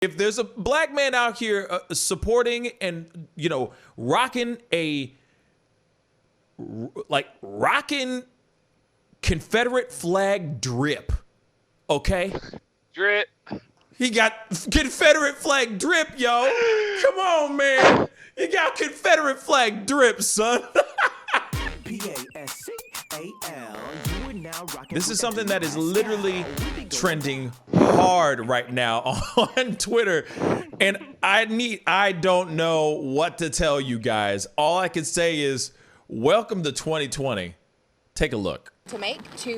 If there's a black man out here supporting and, rocking rocking Confederate flag drip, okay? Drip. He got Confederate flag drip, yo. Come on, man. He got Confederate flag drip, son. This is something that is literally trending hard right now on Twitter. And I don't know what to tell you guys. All I can say is welcome to 2020. Take a look. To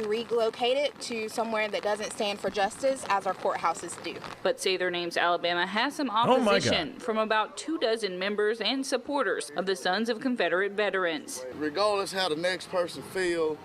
relocate it to somewhere that doesn't stand for justice, as our courthouses do. But Say Their Names Alabama has some opposition from about 24 members and supporters of the Sons of Confederate Veterans. Regardless how the next person feel,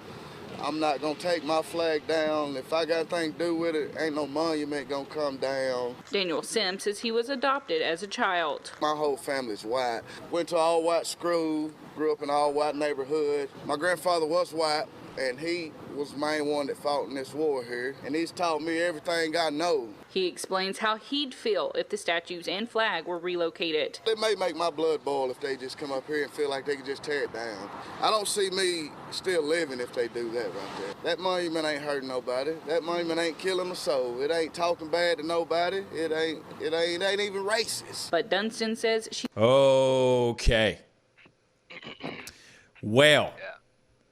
I'm not gonna take my flag down. If I got anything to do with it, ain't no monument gonna come down. Daniel Sims says he was adopted as a child. My whole family's white. Went to all white school, grew up in an all white neighborhood. My grandfather was white, and he was the main one that fought in this war here. And he's taught me everything I know. He explains how he'd feel if the statues and flag were relocated. It may make my blood boil if they just come up here and feel like they can just tear it down. I don't see me still living if they do that right there. That monument ain't hurting nobody. That monument ain't killing a soul. It ain't talking bad to nobody. It ain't even racist. But Dunstan says she... Okay. Well. Yeah.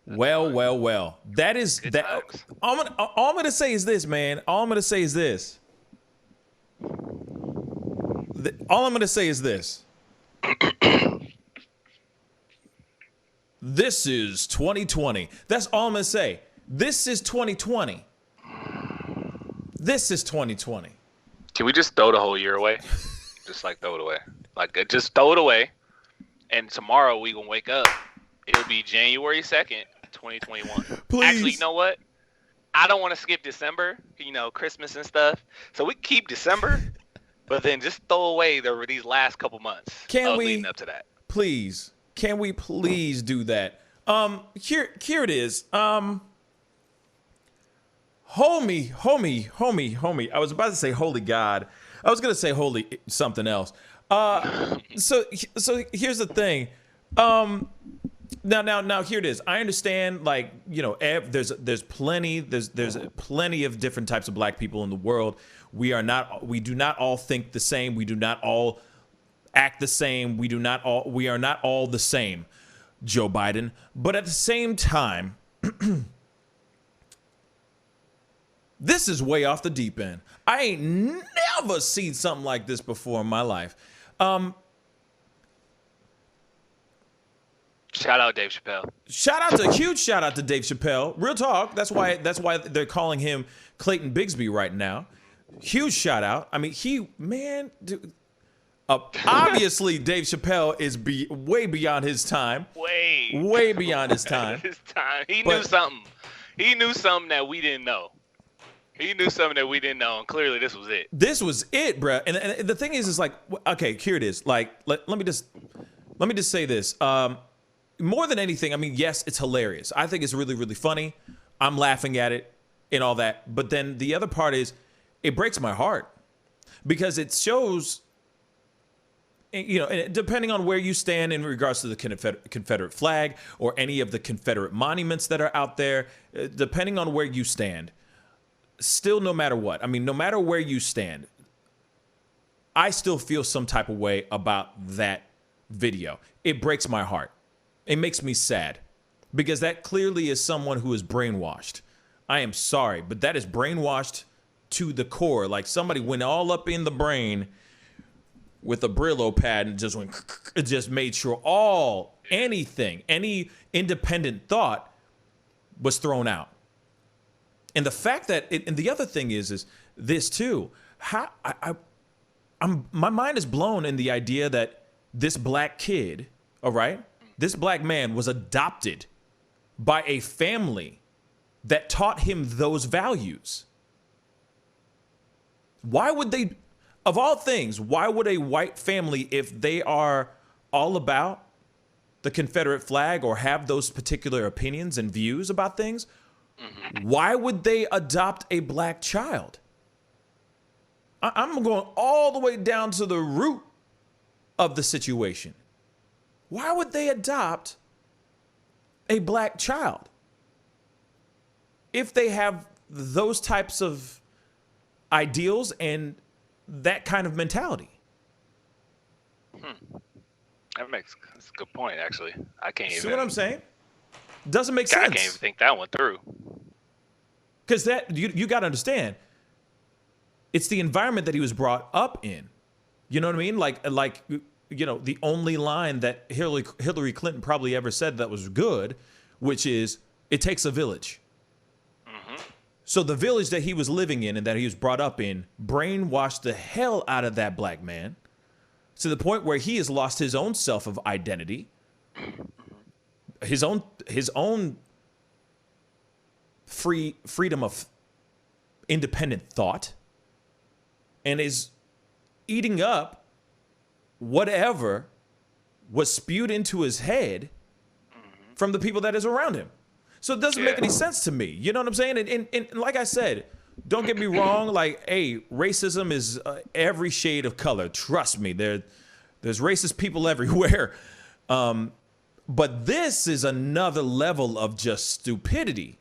Well. That is Good that. times. All I'm gonna say is this, man. All I'm gonna say is this. This is 2020. That's all I'm gonna say. This is 2020. This is 2020. Can we just throw the whole year away? Just throw it away. Just throw it away. And tomorrow we gonna wake up. It'll be January 2nd, 2021. Please. Actually, you know what? I don't want to skip December, Christmas and stuff. So we keep December, but then just throw away these last couple months leading up to that. Please. Can we please do that? Here it is. Homie. I was about to say holy God. I was gonna say holy something else. So here's the thing. Now here it is. I understand, there's plenty of different types of black people in the world. We do not all think the same. We do not all act the same. We are not all the same, Joe Biden. But at the same time, this is way off the deep end. I ain't never seen something like this before in my life. Shout out Dave Chappelle. Huge shout out to Dave Chappelle. Real talk. That's why they're calling him Clayton Bigsby right now. Huge shout out. I mean, obviously Dave Chappelle is way beyond his time. Way beyond his time. He knew something. He knew something that we didn't know. And clearly this was it. This was it, bro. And the thing is okay, here it is. Let me just say this. More than anything, I mean, yes, it's hilarious. I think it's really, really funny. I'm laughing at it and all that. But then the other part is it breaks my heart because it shows, depending on where you stand in regards to the Confederate flag or any of the Confederate monuments that are out there, depending on where you stand, still, no matter what, no matter where you stand, I still feel some type of way about that video. It breaks my heart. It makes me sad because that clearly is someone who is brainwashed. I am sorry, but that is brainwashed to the core. Like somebody went all up in the brain with a Brillo pad and just made sure any independent thought was thrown out. And the fact that and the other thing is this too. My mind is blown in the idea that this black kid, all right, this black man was adopted by a family that taught him those values. Why would they, of all things, why would a white family, if they are all about the Confederate flag or have those particular opinions and views about things, why would they adopt a black child? I'm going all the way down to the root of the situation. Why would they adopt a black child if they have those types of ideals and that kind of mentality? That's a good point, actually. I can't even. See what I'm saying? Doesn't make I sense. can't even think that one through. Because that you got to understand, it's the environment that he was brought up in. You know what I mean? Like the only line that Hillary Clinton probably ever said that was good, which is, "It takes a village." Mm-hmm. So the village that he was living in and that he was brought up in brainwashed the hell out of that black man to the point where he has lost his own self of identity, his own freedom of independent thought, and is eating up whatever was spewed into his head from the people that is around him. So it doesn't make any sense to me. You know what I'm saying? And like I said, don't get me wrong. Like, hey, racism is every shade of color. Trust me, there's racist people everywhere. But this is another level of just stupidity,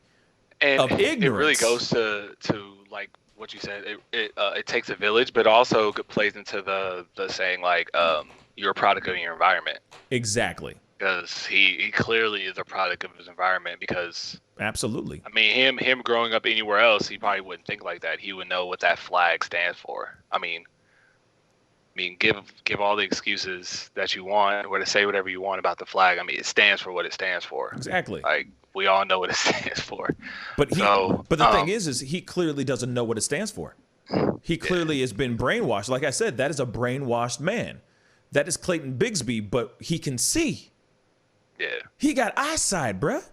and of ignorance. It really goes to like what you said. It takes a village, but also plays into the saying like you're a product of your environment. Exactly. Because he clearly is a product of his environment. Because absolutely. I mean, him growing up anywhere else, he probably wouldn't think like that. He would know what that flag stands for. I mean, give all the excuses that you want, or to say whatever you want about the flag. I mean, it stands for what it stands for. Exactly. Like, we all know what it stands for. But the thing is he clearly doesn't know what it stands for. He clearly has been brainwashed. Like I said, that is a brainwashed man. That is Clayton Bigsby, but he can see. Yeah. He got eyesight, bruh.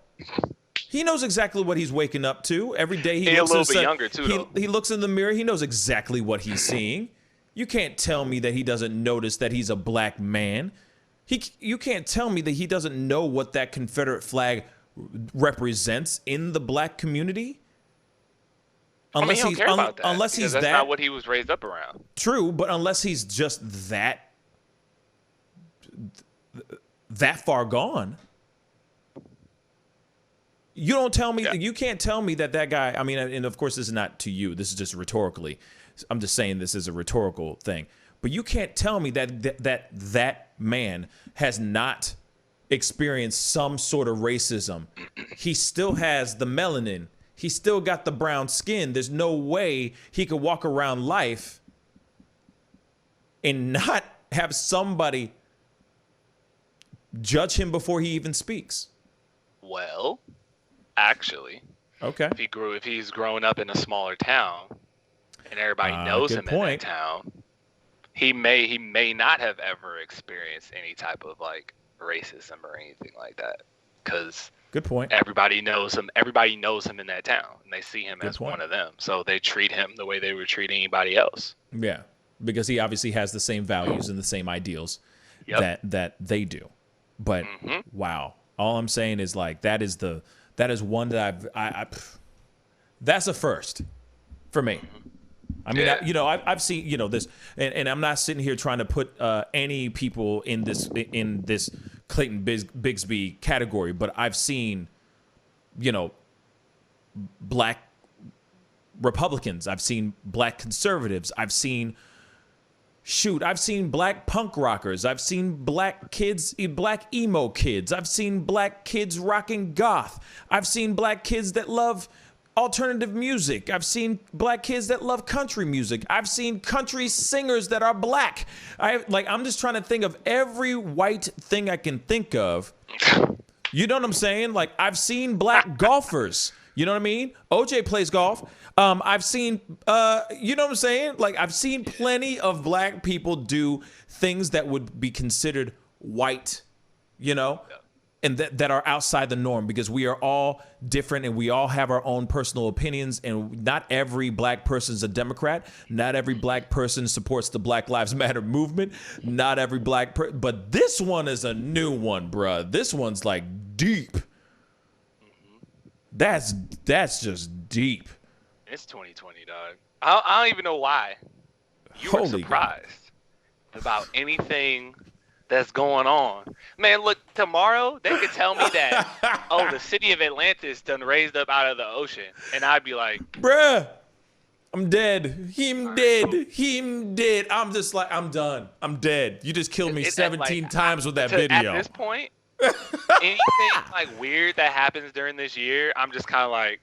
He knows exactly what he's waking up to. Every day He's a little bit younger too, though. He looks in the mirror. He knows exactly what he's seeing. You can't tell me that he doesn't notice that he's a black man. You can't tell me that he doesn't know what that Confederate flag represents in the black community. Unless he don't care about that. Unless he's that's not what he was raised up around. True, but unless he's just that far gone. You don't tell me, you can't tell me that guy, I mean, and of course this is not to you, this is just rhetorically. I'm just saying this is a rhetorical thing. But you can't tell me that man has not experienced some sort of racism. He still has the melanin. He still got the brown skin. There's no way he could walk around life and not have somebody judge him before he even speaks. Well, actually, okay. If he's growing up in a smaller town and everybody knows him in that town, he may not have ever experienced any type of like racism or anything like that. Because good point. Everybody knows him. Everybody knows him in that town, and they see him as one of them. So they treat him the way they would treat anybody else. Yeah, because he obviously has the same values and the same ideals that they do. But wow, all I'm saying is like that is one that that's a first for me. I mean, I've seen this, and I'm not sitting here trying to put any people in this Clayton Bigsby category, but I've seen, black Republicans, I've seen black conservatives, I've seen black punk rockers, I've seen black emo kids, I've seen black kids rocking goth, I've seen black kids that love alternative music, I've seen black kids that love country music, I've seen country singers that are black. I'm just trying to think of every white thing I can think of. You know what I'm saying? Like, I've seen black golfers. You know what I mean? OJ plays golf. I've seen, you know what I'm saying? Like, I've seen plenty of black people do things that would be considered white, and that are outside the norm, because we are all different and we all have our own personal opinions, and not every black person is a Democrat. Not every black person supports the Black Lives Matter movement. Not every but this one is a new one, bruh. This one's like deep. That's just deep. It's 2020, dog. I don't even know why. you were surprised about anything that's going on. Man, look, tomorrow they could tell me that, oh, the city of Atlantis done raised up out of the ocean. And I'd be like, bruh, I'm dead. Him dead. I'm just like, I'm done. I'm dead. You just killed me 17 times with that video. At this point, anything like weird that happens during this year, I'm just kind of like,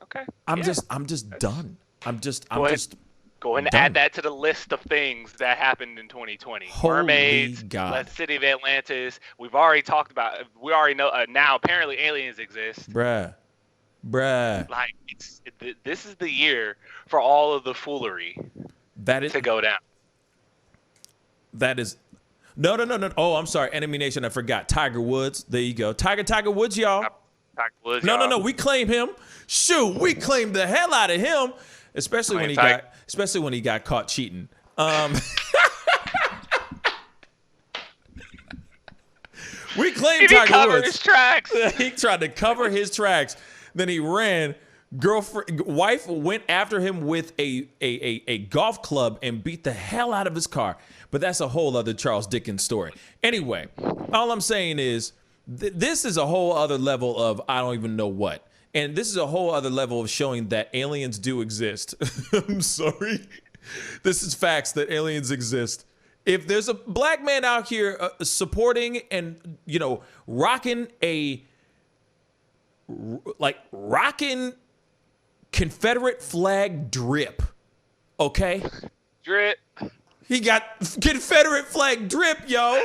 okay. I'm just done. Go ahead and add that to the list of things that happened in 2020. Holy Mermaids, God. the city of Atlantis. We already know now apparently aliens exist. Bruh. Like this is the year for all of the foolery to go down. That is no. Oh, I'm sorry. Enemy Nation, I forgot. Tiger Woods. There you go. Tiger Woods, y'all. Tiger Woods, no. We claim him. Shoot, we claimed the hell out of him. Especially when he got caught cheating. We claimed Tiger Woods. His tracks. He tried to cover his tracks. Then he ran. Wife went after him with a golf club and beat the hell out of his car. But that's a whole other Charles Dickens story. Anyway, all I'm saying is this is a whole other level of I don't even know what. And this is a whole other level of showing that aliens do exist. I'm sorry. This is facts that aliens exist. If there's a black man out here supporting and, rocking Confederate flag drip, okay? Drip. He got Confederate flag drip, yo.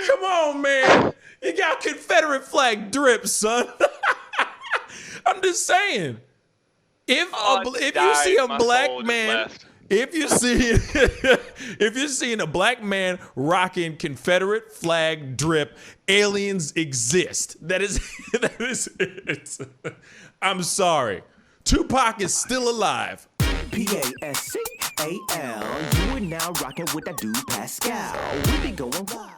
Come on, man. He got Confederate flag drip, son. I'm just saying, if you see a black man, if you're seeing a black man rocking Confederate flag drip, aliens exist. That is it. I'm sorry. Tupac is still alive. Pascal, you are now rocking with that dude Pascal. We be going wild.